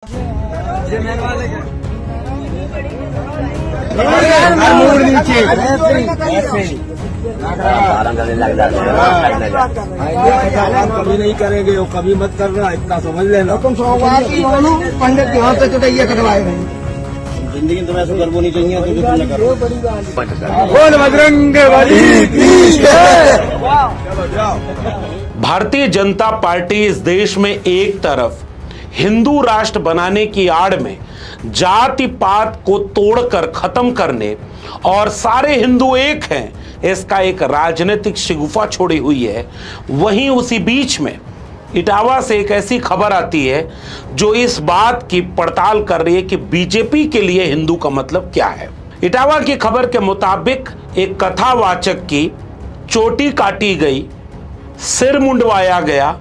कभी नहीं करेंगे वो, कभी मत करना, इतना समझ लेना। तुम पंडित के हाथ से चुटैया कटवाए गए। जिंदगी तुम्हें ऐसा गर्व नहीं चाहिए तो बोल बजरंग बली की जय। भारतीय जनता पार्टी इस देश में एक तरफ हिंदू राष्ट्र बनाने की आड़ में जाति पात को तोड़कर खत्म करने और सारे हिंदू एक हैं इसका एक राजनीतिक शिगुफा छोड़ी हुई है, वहीं उसी बीच में इटावा से एक ऐसी खबर आती है जो इस बात की पड़ताल कर रही है कि बीजेपी के लिए हिंदू का मतलब क्या है। इटावा की खबर के मुताबिक एक कथावाचक की चोटी काटी गई, सिर मुंडवाया गया,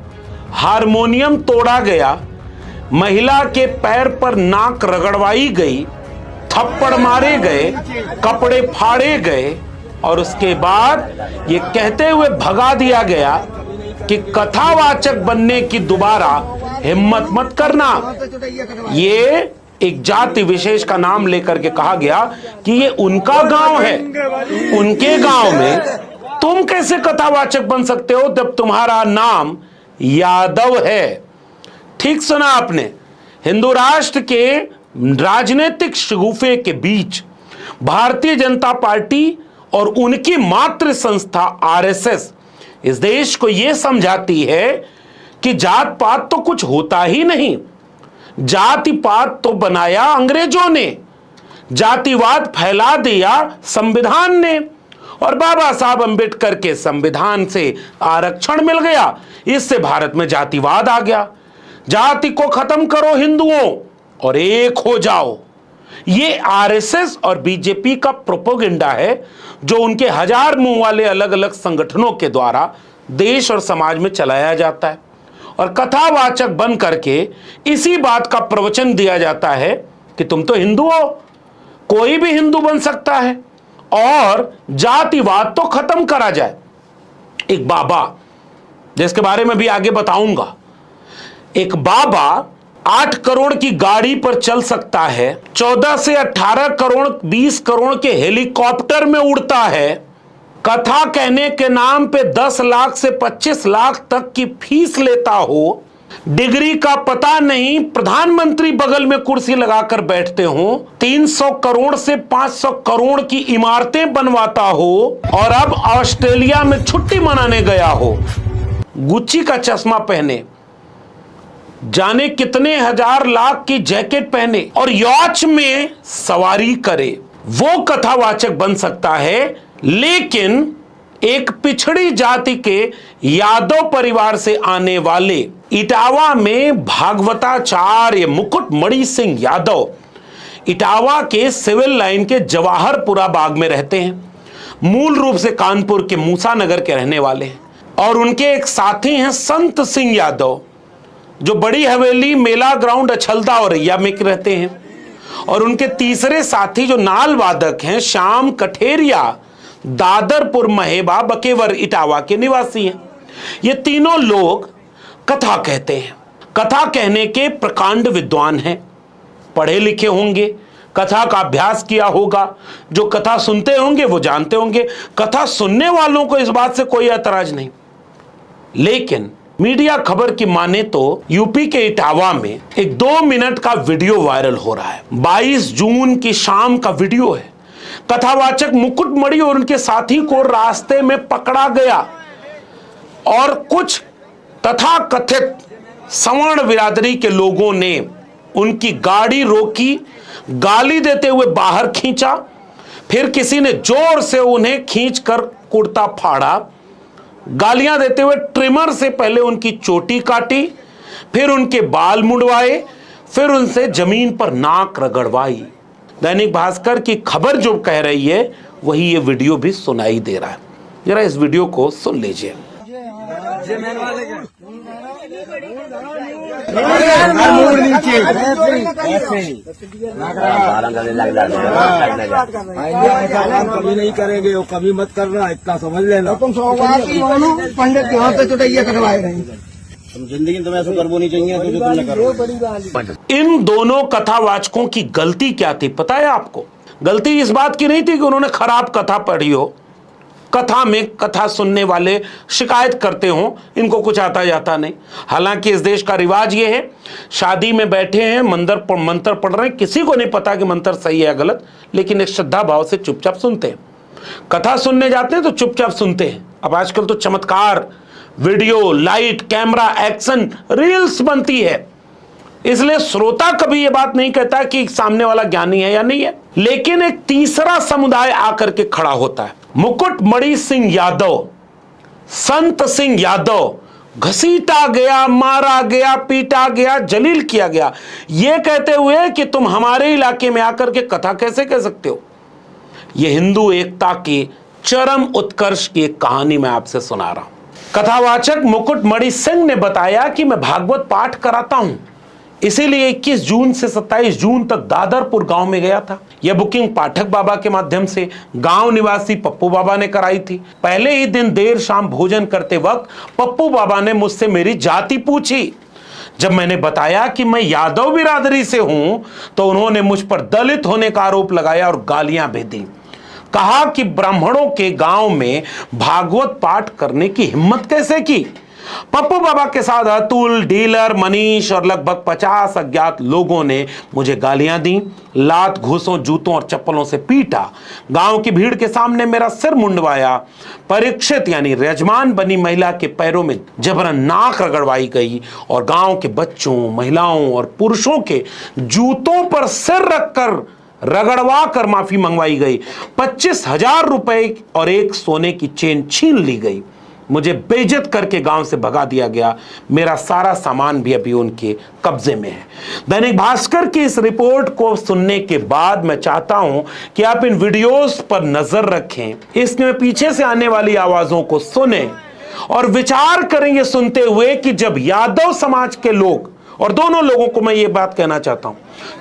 हारमोनियम तोड़ा गया, महिला के पैर पर नाक रगड़वाई गई, थप्पड़ मारे गए, कपड़े फाड़े गए और उसके बाद ये कहते हुए भगा दिया गया कि कथावाचक बनने की दोबारा हिम्मत मत करना। ये एक जाति विशेष का नाम लेकर के कहा गया कि ये उनका गांव है, उनके गांव में तुम कैसे कथावाचक बन सकते हो जब तुम्हारा नाम यादव है। ठीक सुना आपने। हिंदू राष्ट्र के राजनीतिक शगुफे के बीच भारतीय जनता पार्टी और उनकी मातृ संस्था आरएसएस इस देश को यह समझाती है कि जात पात तो कुछ होता ही नहीं, जाति पात तो बनाया अंग्रेजों ने, जातिवाद फैला दिया संविधान ने और बाबा साहब अंबेडकर के संविधान से आरक्षण मिल गया, इससे भारत में जातिवाद आ गया। जाति को खत्म करो हिंदुओं और एक हो जाओ। ये आरएसएस और बीजेपी का प्रोपेगेंडा है जो उनके हजार मुंह वाले अलग अलग संगठनों के द्वारा देश और समाज में चलाया जाता है और कथावाचक बन करके इसी बात का प्रवचन दिया जाता है कि तुम तो हिंदू हो, कोई भी हिंदू बन सकता है और जातिवाद तो खत्म करा जाए। एक बाबा जिसके बारे में भी आगे बताऊंगा, एक बाबा 8 करोड़ की गाड़ी पर चल सकता है, 14 से 18 करोड़ 20 करोड़ के हेलीकॉप्टर में उड़ता है, कथा कहने के नाम पे 10 लाख से 25 लाख तक की फीस लेता हो, डिग्री का पता नहीं, प्रधानमंत्री बगल में कुर्सी लगाकर बैठते हो, 300 करोड़ से 500 करोड़ की इमारतें बनवाता हो और अब ऑस्ट्रेलिया में छुट्टी मनाने गया हो, गुच्ची का चश्मा पहने, जाने कितने हजार लाख की जैकेट पहने और यॉच में सवारी करे, वो कथावाचक बन सकता है। लेकिन एक पिछड़ी जाति के यादव परिवार से आने वाले इटावा में भागवताचार्य मुकुटमणि सिंह यादव इटावा के सिविल लाइन के जवाहरपुरा बाग में रहते हैं। मूल रूप से कानपुर के मूसा नगर के रहने वाले हैं और उनके एक साथी हैं संत सिंह यादव जो बड़ी हवेली मेला ग्राउंड अछलदा और रैया में रहते हैं और उनके तीसरे साथी जो नाल वादक हैं श्याम कठेरिया दादरपुर महेबा बकेवर इटावा के निवासी हैं। ये तीनों लोग कथा कहते हैं, कथा कहने के प्रकांड विद्वान हैं, पढ़े लिखे होंगे, कथा का अभ्यास किया होगा, जो कथा सुनते होंगे वो जानते होंगे, कथा सुनने वालों को इस बात से कोई ऐतराज नहीं। लेकिन मीडिया खबर की माने तो यूपी के इटावा में एक 2 मिनट का वीडियो वायरल हो रहा है। 22 जून की शाम का वीडियो है। कथावाचक मुकुटमणि और उनके साथी को रास्ते में पकड़ा गया और कुछ तथाकथित सवर्ण बिरादरी के लोगों ने उनकी गाड़ी रोकी, गाली देते हुए बाहर खींचा, फिर किसी ने जोर से उन्हें खींचकर कुर्ता फाड़ा, गालियां देते हुए ट्रिमर से पहले उनकी चोटी काटी, फिर उनके बाल मुंडवाए, फिर उनसे जमीन पर नाक रगड़वाई। दैनिक भास्कर की खबर जो कह रही है वही ये वीडियो भी सुनाई दे रहा है। जरा इस वीडियो को सुन लीजिए। कभी नहीं करेंगे वो, कभी मत करना, इतना समझ लेना। तुम पंडित के हाथ से चुटैया कटवाए गए। जिंदगी में तुम्हें ऐसा करबो नहीं चाहिए तो जो तुमने करो। बड़ी बात इन दोनों कथावाचकों की गलती क्या थी पता है आपको? गलती इस बात की नहीं थी कि उन्होंने खराब कथा पढ़ी हो, कथा में कथा सुनने वाले शिकायत करते हो इनको कुछ आता जाता नहीं। हालांकि इस देश का रिवाज ये है, शादी में बैठे हैं, मंत्र पढ़ रहे हैं, किसी को नहीं पता कि मंत्र सही है या गलत, लेकिन एक श्रद्धा भाव से चुपचाप सुनते हैं। कथा सुनने जाते हैं तो चुपचाप सुनते हैं। अब आजकल तो चमत्कार, video, light, camera, action, reels बनती है, इसलिए श्रोता कभी यह बात नहीं कहता कि सामने वाला ज्ञानी है या नहीं है। लेकिन एक तीसरा समुदाय आकर के खड़ा होता है। मुकुटमणि सिंह यादव, संत सिंह यादव घसीटा गया, मारा गया, पीटा गया, जलील किया गया, यह कहते हुए कि तुम हमारे इलाके में आकर के कथा कैसे कह सकते हो। यह हिंदू एकता के चरम उत्कर्ष की एक कहानी मैं आपसे सुना रहा हूं। कथावाचक मुकुटमणि सिंह ने बताया कि मैं भागवत पाठ कराता हूं, इसीलिए 21 जून से 27 जून तक दादरपुर गांव में गया था। यह बुकिंग पाठक बाबा के माध्यम से गांव निवासी पप्पू बाबा ने कराई थी। पहले ही दिन देर शाम भोजन करते वक्त पप्पू बाबा ने मुझसे मेरी जाति पूछी। जब मैंने बताया कि मैं यादव बिरादरी से हूं तो उन्होंने मुझ पर दलित होने का आरोप लगाया और गालियां भी दी। कहा कि ब्राह्मणों के गांव में भागवत पाठ करने की हिम्मत कैसे की। पप्पू बाबा के साथ अतुल, डीलर, मनीष और लगभग 50 अज्ञात लोगों ने मुझे गालियां दी, लात, घूसों, जूतों और चप्पलों से पीटा। गांव की भीड़ के सामने मेरा सिर मुंडवाया। परीक्षित यानी यजमान बनी महिला के पैरों में जबरन नाक रगड़वाई गई और गांव के बच्चों, महिलाओं और पुरुषों के जूतों पर सिर रखकर रगड़वा कर माफी मंगवाई गई। 25,000 रुपए और एक सोने की चेन छीन ली गई। मुझे बेइज्जत करके गांव से भगा दिया गया। मेरा सारा सामान भी अभी उनके कब्जे में है। दैनिक भास्कर की इस रिपोर्ट को सुनने के बाद मैं चाहता हूं कि आप इन वीडियोस पर नजर रखें, इसमें पीछे से आने वाली आवाजों को सुने और विचार करेंगे सुनते हुए कि जब यादव समाज के लोग, और दोनों लोगों को मैं ये बात कहना चाहता हूं,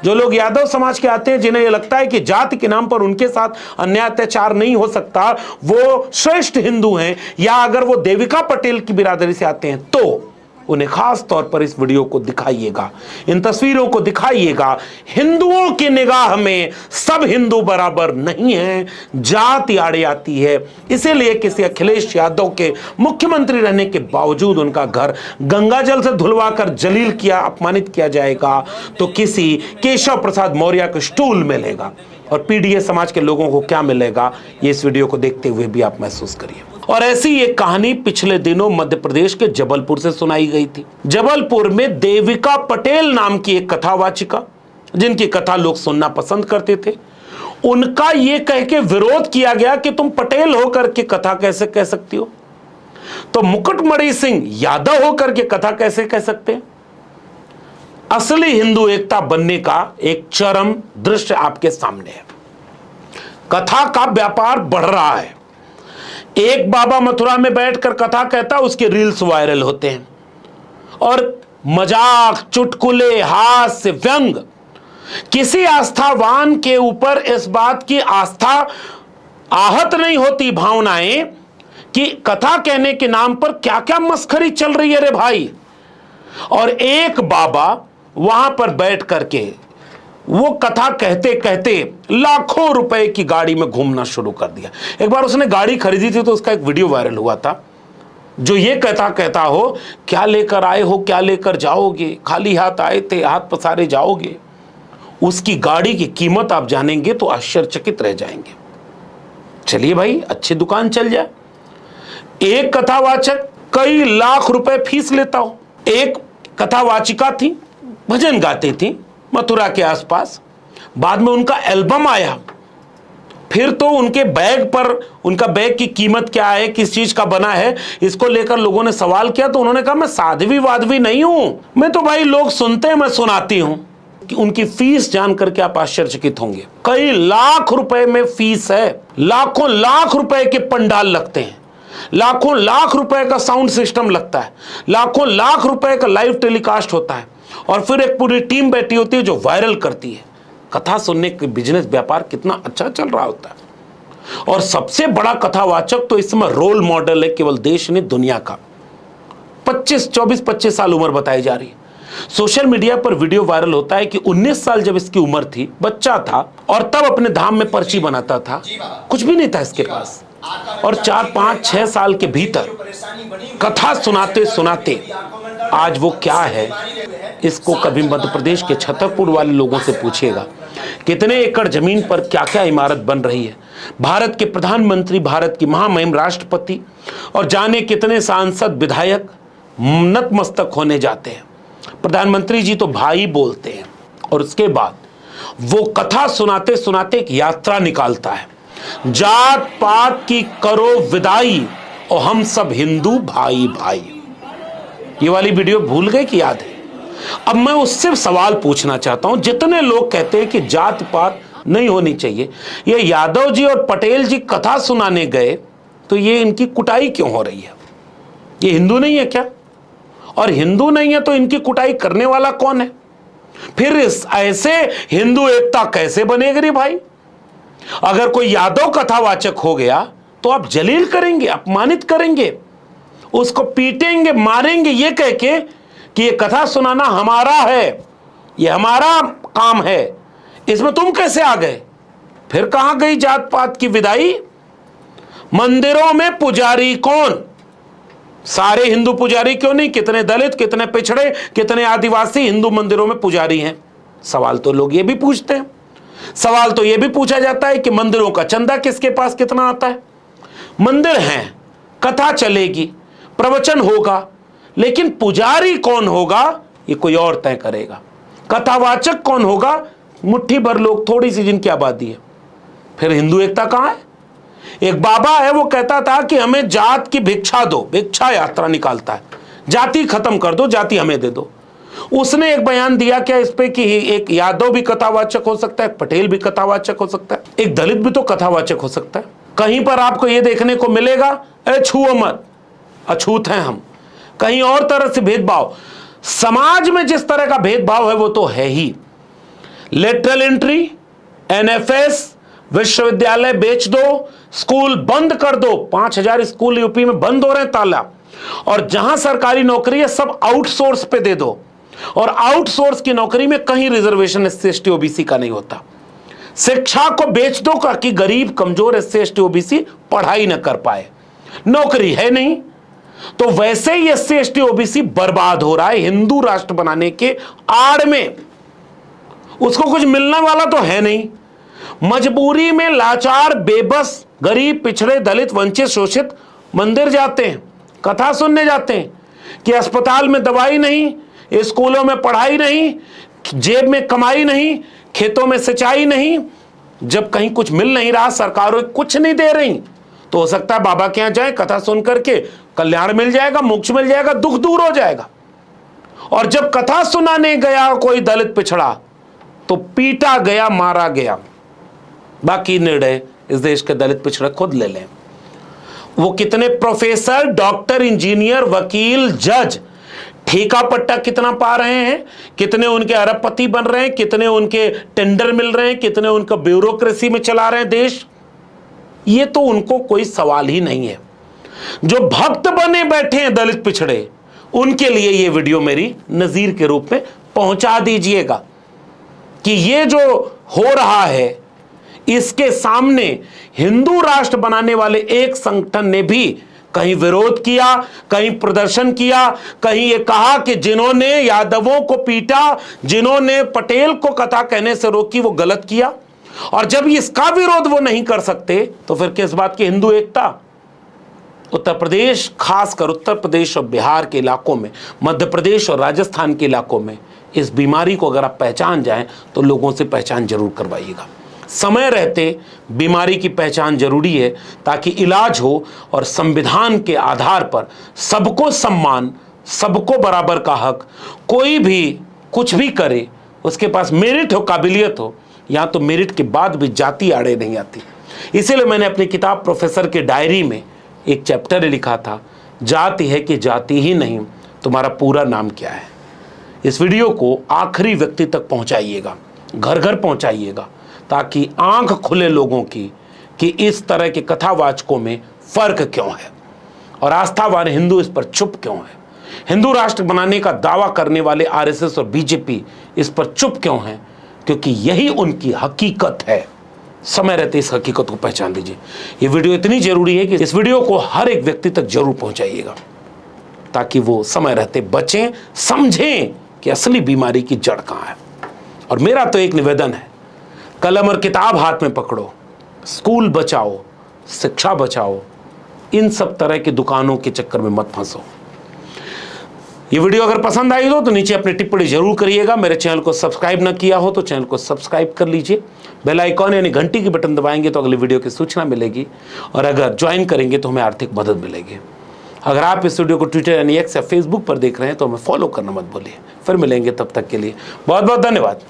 जो लोग यादव समाज के आते हैं, जिन्हें यह लगता है कि जाति के नाम पर उनके साथ अन्याय अत्याचार नहीं हो सकता, वो श्रेष्ठ हिंदू हैं, या अगर वो देविका पटेल की बिरादरी से आते हैं तो उन्हें खास तौर पर इस वीडियो को दिखाइएगा, इन तस्वीरों को दिखाइएगा। हिंदुओं की निगाह में सब हिंदू बराबर नहीं है, जाति आड़े आती है। इसीलिए किसी अखिलेश यादव के मुख्यमंत्री रहने के बावजूद उनका घर गंगा जल से धुलवाकर जलील किया, अपमानित किया जाएगा, तो किसी केशव प्रसाद मौर्य के स्टूल मिलेगा। और पीडीए समाज के लोगों को क्या मिलेगा, ये इस वीडियो को देखते हुए भी आप महसूस करिए। और ऐसी एक कहानी पिछले दिनों मध्य प्रदेश के जबलपुर से सुनाई गई थी। जबलपुर में देविका पटेल नाम की एक कथावाचिका, जिनकी कथा लोग सुनना पसंद करते थे, उनका यह कह के विरोध किया गया कि तुम पटेल होकर के कथा कैसे कह सकती हो, तो मुकुटमणि सिंह यादव होकर के कथा कैसे कह सकते हैं। असली हिंदू एकता बनने का एक चरम दृश्य आपके सामने है। कथा का व्यापार बढ़ रहा है। एक बाबा मथुरा में बैठकर कथा कहता, उसके रील्स वायरल होते हैं और मजाक, चुटकुले, हास्य, व्यंग, किसी आस्थावान के ऊपर इस बात की आस्था आहत नहीं होती भावनाएं कि कथा कहने के नाम पर क्या क्या मस्खरी चल रही है रे भाई। और एक बाबा वहां पर बैठ करके वो कथा कहते कहते लाखों रुपए की गाड़ी में घूमना शुरू कर दिया। एक बार उसने गाड़ी खरीदी थी तो उसका एक वीडियो वायरल हुआ था, जो ये कहता हो, क्या लेकर आए हो, क्या लेकर जाओगे, खाली हाथ आए थे, हाथ पसारे जाओगे। उसकी गाड़ी की कीमत आप जानेंगे तो आश्चर्यचकित रह जाएंगे। चलिए भाई, अच्छी दुकान चल जाए। एक कथावाचक कई लाख रुपए फीस लेता हो। एक कथावाचिका थी, भजन गाती थी मथुरा के आसपास, बाद में उनका एल्बम आया, फिर तो उनके बैग पर, उनका बैग की कीमत क्या है, किस चीज का बना है, इसको लेकर लोगों ने सवाल किया, तो उन्होंने कहा मैं साध्वी वाधवी नहीं हूं, मैं तो भाई लोग सुनते हैं मैं सुनाती हूं। कि उनकी फीस जान करके आप आश्चर्यचकित होंगे, कई लाख रुपए में फीस है। लाखों लाख रुपए के पंडाल लगते हैं, लाखों लाख रुपए का साउंड सिस्टम लगता है, लाखों लाख रुपए का लाइव टेलीकास्ट होता है, और फिर एक पूरी टीम बैठी होती है जो वायरल करती है। कथा सुनने के बिजनेस व्यापार कितना अच्छा चल रहा होता है। और सबसे बड़ा कथावाचक तो इस समय रोल मॉडल है केवल देश नहीं दुनिया का, 24-25 साल उम्र बताई जा रही है। सोशल मीडिया पर वीडियो वायरल होता है कि 19 साल जब इसकी उम्र थी, बच्चा था और तब अपने धाम में पर्ची बनाता था, कुछ भी नहीं था इसके पास, और 4-5-6 साल के भीतर कथा सुनाते सुनाते आज वो क्या है, इसको कभी मध्य प्रदेश के छतरपुर वाले लोगों से पूछिएगा। कितने एकड़ जमीन पर क्या क्या इमारत बन रही है, भारत के प्रधानमंत्री, भारत की महामहिम राष्ट्रपति और जाने कितने सांसद विधायक नतमस्तक होने जाते हैं। प्रधानमंत्री जी तो भाई बोलते हैं और उसके बाद वो कथा सुनाते सुनाते एक यात्रा निकालता है, जात पात की करो विदाई और हम सब हिंदू भाई भाई। ये वाली वीडियो भूल गए कि याद है? अब मैं उससे सवाल पूछना चाहता हूं, जितने लोग कहते हैं कि जात पात नहीं होनी चाहिए, ये यादव जी और पटेल जी कथा सुनाने गए तो ये इनकी कुटाई क्यों हो रही है? ये हिंदू नहीं है क्या? और हिंदू नहीं है तो इनकी कुटाई करने वाला कौन है? फिर ऐसे हिंदू एकता कैसे बनेगी रे भाई? अगर कोई यादव कथावाचक हो गया तो आप जलील करेंगे, अपमानित करेंगे, उसको पीटेंगे, मारेंगे, ये कह के कि ये कथा सुनाना हमारा है, ये हमारा काम है, इसमें तुम कैसे आ गए? फिर कहां गई जात पात की विदाई? मंदिरों में पुजारी कौन? सारे हिंदू पुजारी क्यों नहीं? कितने दलित, कितने पिछड़े, कितने आदिवासी हिंदू मंदिरों में पुजारी हैं? सवाल तो लोग ये भी पूछते हैं। सवाल तो ये भी पूछा जाता है कि मंदिरों का चंदा किसके पास कितना आता है? मंदिर हैं, कथा चलेगी, प्रवचन होगा, लेकिन पुजारी कौन होगा ये कोई और तय करेगा। कथावाचक कौन होगा? मुट्ठी भर लोग, थोड़ी सी जिनकी आबादी है। फिर हिंदू एकता कहां है? एक बाबा है, वो कहता था कि हमें जात की भिक्षा दो, भिक्षा यात्रा निकालता है, जाति खत्म कर दो, जाति हमें दे दो। उसने एक बयान दिया क्या इस पे कि एक यादव भी कथावाचक हो सकता है, पटेल भी कथावाचक हो सकता है, एक दलित भी तो कथावाचक हो सकता है। कहीं पर आपको यह देखने को मिलेगा छुओ मत, अछूत हैं हम। कहीं और तरह से भेदभाव, समाज में जिस तरह का भेदभाव है वो तो है ही। लेटरल एंट्री, एनएफएस, विश्वविद्यालय बेच दो, स्कूल बंद कर दो। 5000 स्कूल यूपी में बंद हो रहे हैं ताला, और जहां सरकारी नौकरी है सब आउटसोर्स पे दे दो, और आउटसोर्स की नौकरी में कहीं रिजर्वेशन एससी एसटी ओबीसी का नहीं होता। शिक्षा को बेच दो कि गरीब कमजोर एससी एसटी ओबीसी पढ़ाई न कर पाए, नौकरी है नहीं। तो वैसे ही एससी एसटी ओबीसी बर्बाद हो रहा है हिंदू राष्ट्र बनाने के आड़ में। उसको कुछ मिलने वाला तो है नहीं, मजबूरी में लाचार, बेबस, गरीब, पिछड़े, दलित, वंचित, शोषित मंदिर जाते हैं, कथा सुनने जाते हैं कि अस्पताल में दवाई नहीं, स्कूलों में पढ़ाई नहीं, जेब में कमाई नहीं, खेतों में सिंचाई नहीं। जब कहीं कुछ मिल नहीं रहा, सरकारों कुछ नहीं दे रही, तो हो सकता है बाबा के यहां जाए, कथा सुन करके कल्याण मिल जाएगा, मोक्ष मिल जाएगा, दुख दूर हो जाएगा। और जब कथा सुनाने गया कोई दलित पिछड़ा तो पीटा गया, मारा गया। बाकी निर्णय इस देश के दलित पिछड़े खुद ले लें। वो कितने प्रोफेसर, डॉक्टर, इंजीनियर, वकील, जज ठेका पट्टा कितना पा रहे हैं, कितने उनके अरबपति बन रहे हैं, कितने उनके टेंडर मिल रहे हैं, कितने उनका ब्यूरोक्रेसी में चला रहे हैं देश, ये तो उनको कोई सवाल ही नहीं है। जो भक्त बने बैठे हैं दलित पिछड़े, उनके लिए ये वीडियो मेरी नजीर के रूप में पहुंचा दीजिएगा कि ये जो हो रहा है इसके सामने हिंदू राष्ट्र बनाने वाले एक संगठन ने भी कहीं विरोध किया, कहीं प्रदर्शन किया, कहीं ये कहा कि जिन्होंने यादवों को पीटा, जिन्होंने पटेल को कथा कहने से रोकी, वो गलत किया। और जब इसका विरोध वो नहीं कर सकते तो फिर किस बात की हिंदू एकता? उत्तर प्रदेश, खासकर उत्तर प्रदेश और बिहार के इलाकों में, मध्य प्रदेश और राजस्थान के इलाकों में इस बीमारी को अगर आप पहचान जाएं तो लोगों से पहचान जरूर करवाइएगा। समय रहते बीमारी की पहचान जरूरी है ताकि इलाज हो और संविधान के आधार पर सबको सम्मान, सबको बराबर का हक, कोई भी कुछ भी करे, उसके पास मेरिट हो, काबिलियत हो। यहाँ तो मेरिट के बाद भी जाति आड़े नहीं आती। इसीलिए मैंने अपनी किताब प्रोफेसर के डायरी में एक चैप्टर लिखा था, जाति है कि जाति ही नहीं, तुम्हारा पूरा नाम क्या है। इस वीडियो को आखिरी व्यक्ति तक पहुंचाइएगा, घर घर पहुंचाइएगा, ताकि आंख खुले लोगों की कि इस तरह के कथावाचकों में फर्क क्यों है और आस्थावान हिंदू इस पर चुप क्यों है। हिंदू राष्ट्र बनाने का दावा करने वाले आरएसएस और बीजेपी इस पर चुप क्यों हैं? क्योंकि यही उनकी हकीकत है। समय रहते इस हकीकत को पहचान लीजिए। ये वीडियो इतनी जरूरी है कि इस वीडियो को हर एक व्यक्ति तक जरूर पहुंचाइएगा, ताकि वो समय रहते बचें, समझें कि असली बीमारी की जड़ कहां है। और मेरा तो एक निवेदन है, कलम और किताब हाथ में पकड़ो, स्कूल बचाओ, शिक्षा बचाओ, इन सब तरह की दुकानों के चक्कर में मत फंसो। ये वीडियो अगर पसंद आई हो तो नीचे अपनी टिप्पणी जरूर करिएगा। मेरे चैनल को सब्सक्राइब ना किया हो तो चैनल को सब्सक्राइब कर लीजिए। बेल आइकॉन यानी घंटी की बटन दबाएंगे तो अगली वीडियो की सूचना मिलेगी, और अगर ज्वाइन करेंगे तो हमें आर्थिक मदद मिलेगी। अगर आप इस वीडियो को ट्विटर यानी एक्स या फेसबुक पर देख रहे हैं तो हमें फॉलो करना मत भूलिए। फिर मिलेंगे, तब तक के लिए बहुत बहुत धन्यवाद।